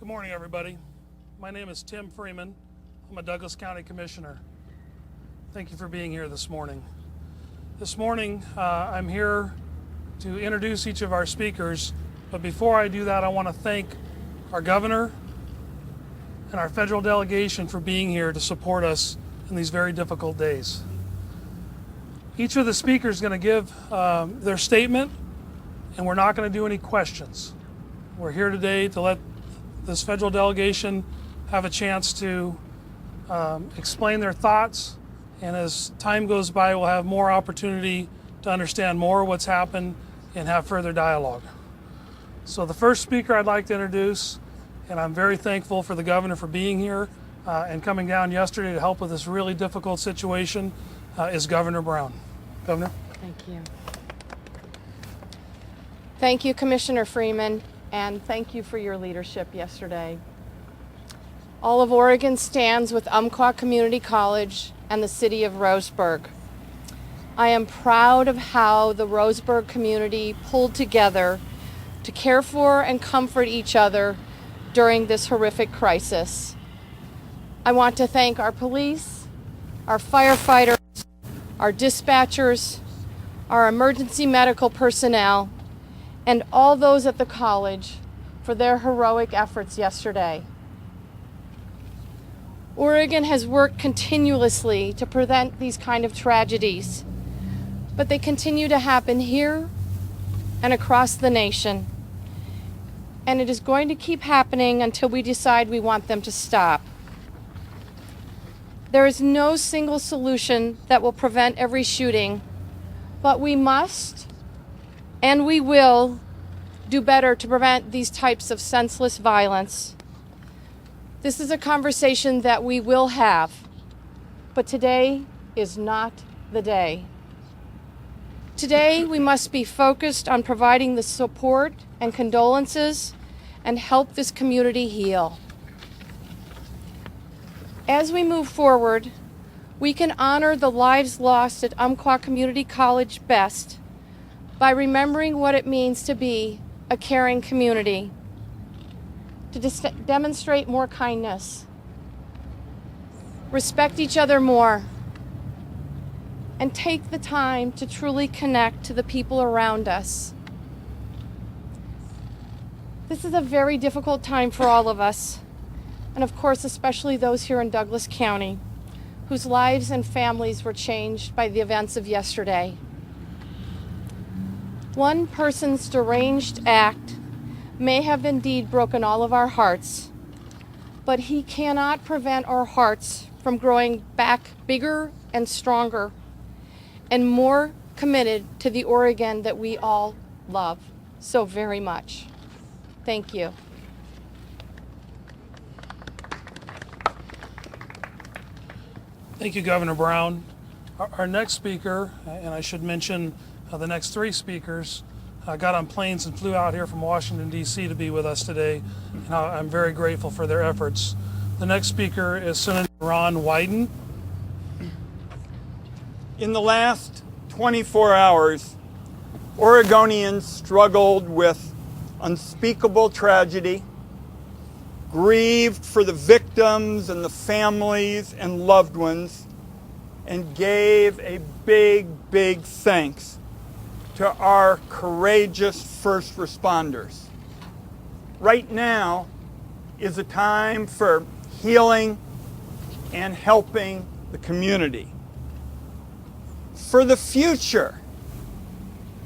Good morning, everybody. My name is Tim Freeman. I'm a Douglas County Commissioner. Thank you for being here this morning. This morning, I'm here to introduce each of our speakers, but before I do that, I want to thank our governor and our federal delegation for being here to support us in these very difficult days. Each of the speakers is going to give their statement, and we're not going to do any questions. We're here today to let this federal delegation have a chance to explain their thoughts, and as time goes by, we'll have more opportunity to understand more what's happened and have further dialogue. So the first speaker I'd like to introduce, and I'm very thankful for the governor for being here and coming down yesterday to help with this really difficult situation, is Governor Brown. Governor. Thank you. Thank you, Commissioner Freeman, and thank you for your leadership yesterday. All of Oregon stands with Umpqua Community College and the city of Roseburg. I am proud of how the Roseburg community pulled together to care for and comfort each other during this horrific crisis. I want to thank our police, our firefighters, our dispatchers, our emergency medical personnel, and all those at the college for their heroic efforts yesterday. Oregon has worked continuously to prevent these kind of tragedies, but they continue to happen here and across the nation. And it is going to keep happening until we decide we want them to stop. There is no single solution that will prevent every shooting, but we must and we will do better to prevent these types of senseless violence. This is a conversation that we will have, but today is not the day. Today, we must be focused on providing the support and condolences and help this community heal. As we move forward, we can honor the lives lost at Umpqua Community College best by remembering what it means to be a caring community, to demonstrate more kindness, respect each other more, and take the time to truly connect to the people around us. This is a very difficult time for all of us, and of course, especially those here in Douglas County, whose lives and families were changed by the events of yesterday. One person's deranged act may have indeed broken all of our hearts, but he cannot prevent our hearts from growing back bigger and stronger and more committed to the Oregon that we all love so very much. Thank you. Thank you, Governor Brown. Our next speaker, and I should mention the next three speakers, got on planes and flew out here from Washington, D.C. to be with us today, and I'm very grateful for their efforts. The next speaker is Senator Ron Wyden. In the last 24 hours, Oregonians struggled with unspeakable tragedy, grieved for the victims and the families and loved ones, and gave a big, big thanks to our courageous first responders. Right now is a time for healing and helping the community. For the future,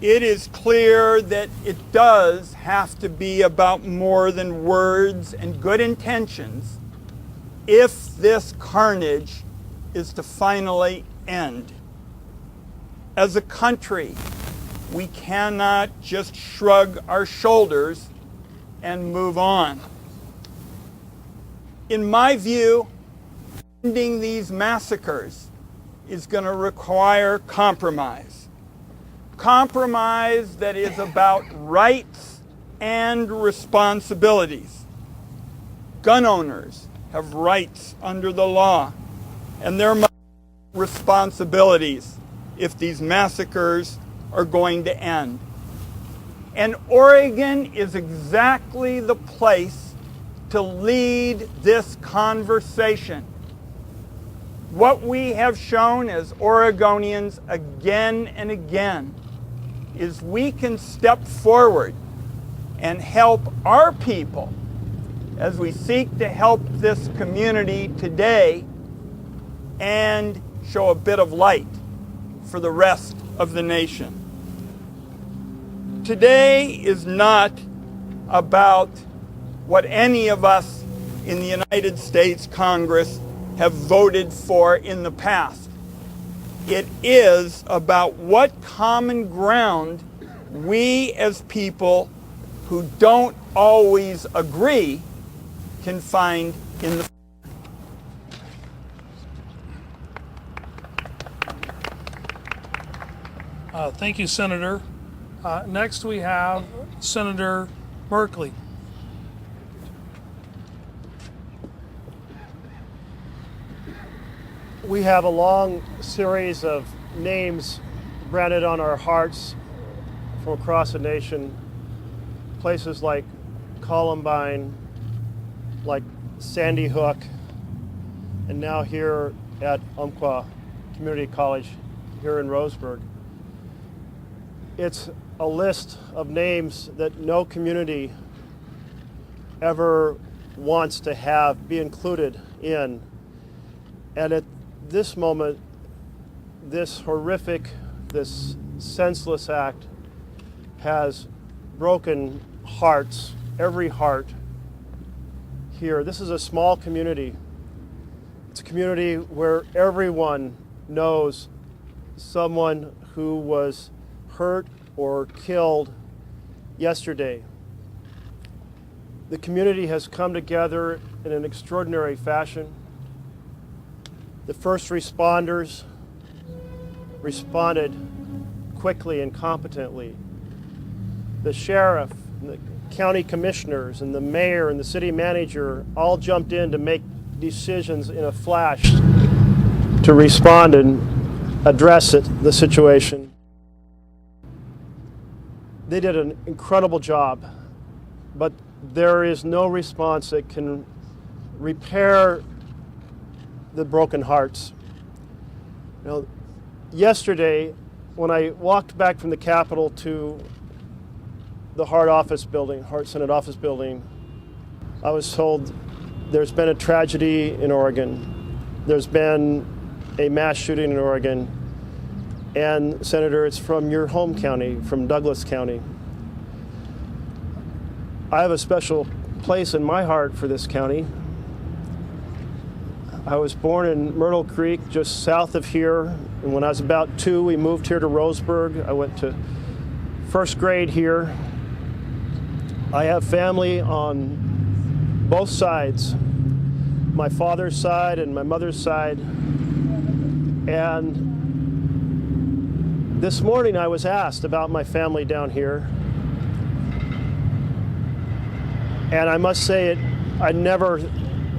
it is clear that it does have to be about more than words and good intentions if this carnage is to finally end. As a country, we cannot just shrug our shoulders and move on. In my view, ending these massacres is going to require compromise. Compromise that is about rights and responsibilities. Gun owners have rights under the law, and there must be responsibilities if these massacres are going to end. And Oregon is exactly the place to lead this conversation. What we have shown as Oregonians again and again is we can step forward and help our people as we seek to help this community today and show a bit of light for the rest of the nation. Today is not about what any of us in the United States Congress have voted for in the past. It is about what common ground we as people who don't always agree can find in the Thank you, Senator. Next we have Senator Merkley. We have a long series of names branded on our hearts from across the nation. Places like Columbine, like Sandy Hook, and now here at Umpqua Community College here in Roseburg. It's a list of names that no community ever wants to have be included in. And at this moment, this horrific, this senseless act has broken hearts, every heart here. This is a small community. It's a community where everyone knows someone who was hurt or killed yesterday. The community has come together in an extraordinary fashion. The first responders responded quickly and competently. The sheriff, and the county commissioners, and the mayor and the city manager all jumped in to make decisions in a flash to respond and address the situation. They did an incredible job, but there is no response that can repair the broken hearts. You know, yesterday, when I walked back from the Capitol to the Hart Senate office building, I was told there's been a tragedy in Oregon. There's been a mass shooting in Oregon. And Senator, it's from your home county, from Douglas County. I have a special place in my heart for this county. I was born in Myrtle Creek, just south of here. And when I was about 2, we moved here to Roseburg. I went to first grade here. I have family on both sides, my father's side and my mother's side. And this morning I was asked about my family down here. And I must say I never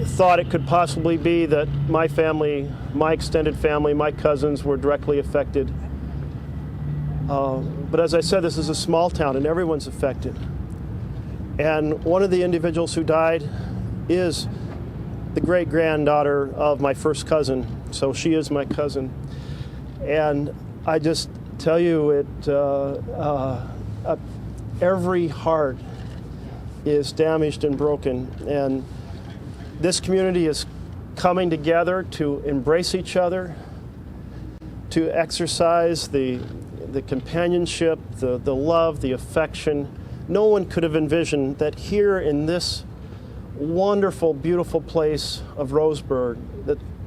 thought it could possibly be that my family, my extended family, my cousins were directly affected. But as I said, this is a small town and everyone's affected. And one of the individuals who died is the great-granddaughter of my first cousin. So she is my cousin. And I just tell you, every heart is damaged and broken. And this community is coming together to embrace each other, to exercise the companionship, the love, the affection. No one could have envisioned that here in this wonderful, beautiful place of Roseburg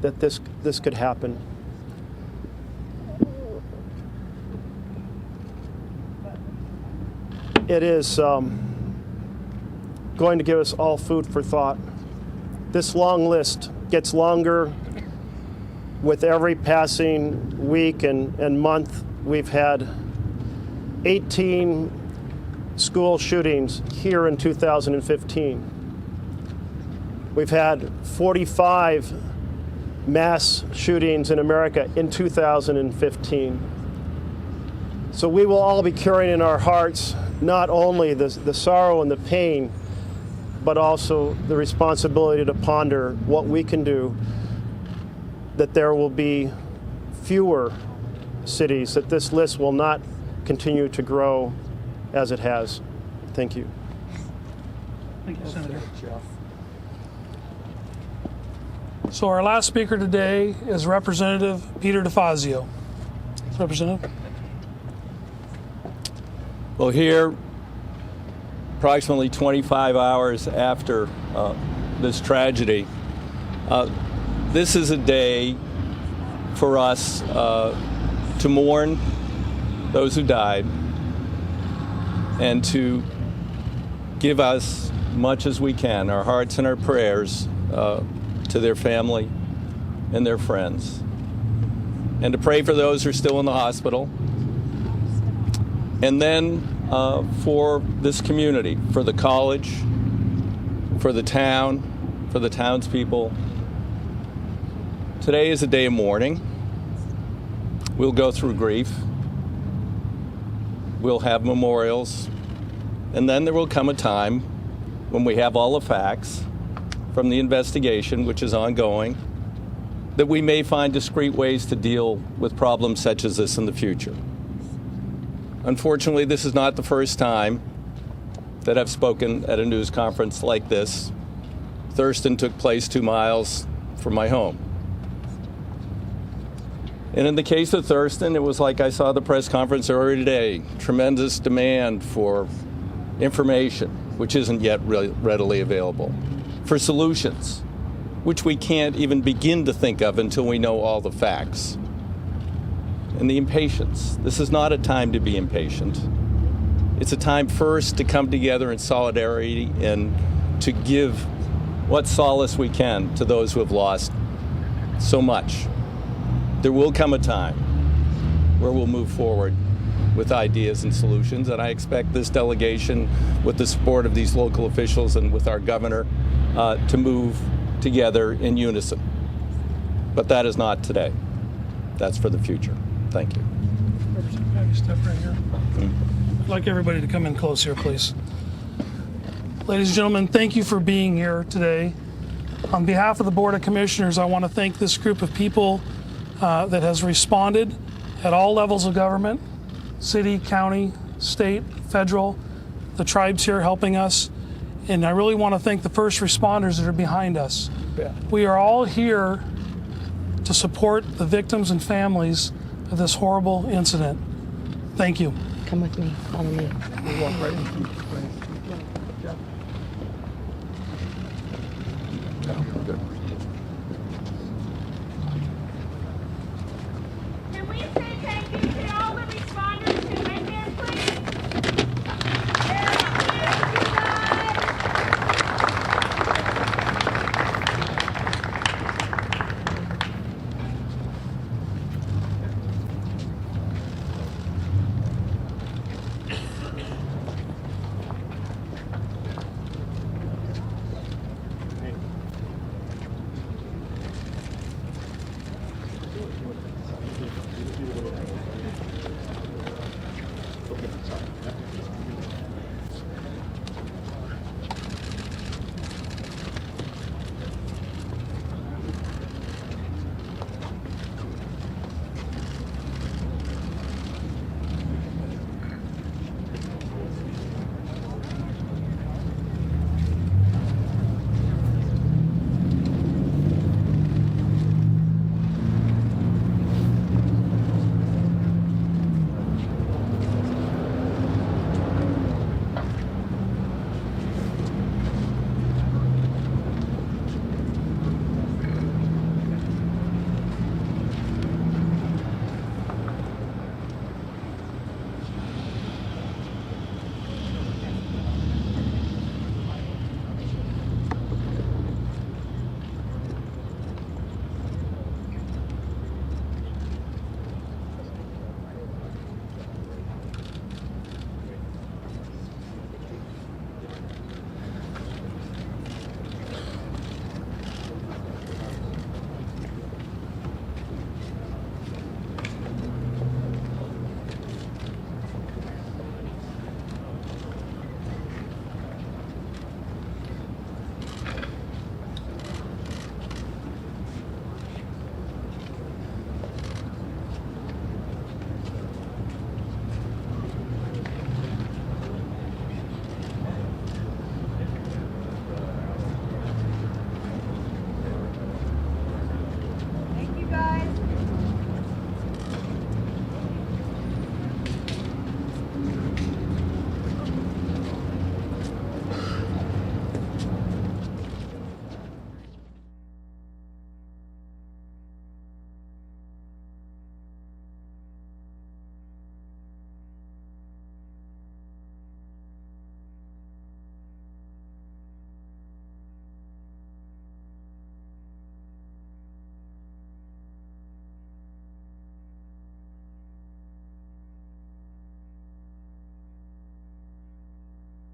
that this could happen. It is going to give us all food for thought. This long list gets longer with every passing week and month. We've had 18 school shootings here in 2015. We've had 45 mass shootings in America in 2015. So we will all be carrying in our hearts not only the sorrow and the pain but also the responsibility to ponder what we can do, that there will be fewer cities, that this list will not continue to grow as it has. Thank you. Thank you, Senator. So our last speaker today is Representative Peter DeFazio. Representative. Well, here, approximately 25 hours after this tragedy, this is a day for us to mourn those who died and to give as much as we can, our hearts and our prayers, to their family and their friends, and to pray for those who are still in the hospital, and then for this community, for the college, for the town, for the townspeople. Today is a day of mourning. We'll go through grief. We'll have memorials, and then there will come a time when we have all the facts from the investigation, which is ongoing, that we may find discrete ways to deal with problems such as this in the future. Unfortunately, this is not the first time that I've spoken at a news conference like this. Thurston took place 2 miles from my home. And in the case of Thurston, it was like I saw the press conference earlier today, tremendous demand for information, which isn't yet really readily available, for solutions, which we can't even begin to think of until we know all the facts. And the impatience. This is not a time to be impatient. It's a time first to come together in solidarity and to give what solace we can to those who have lost so much. There will come a time where we'll move forward with ideas and solutions, and I expect this delegation, with the support of these local officials and with our governor, to move together in unison. But that is not today. That's for the future. Thank you. Have you step right here. I'd like everybody to come in close here, please. Ladies and gentlemen, thank you for being here today. On behalf of the Board of Commissioners, I want to thank this group of people that has responded at all levels of government, city, county, state, federal, the tribes here helping us. And I really want to thank the first responders that are behind us. Yeah. We are all here to support the victims and families of this horrible incident. Thank you. Come with me. Follow me. Walk right in.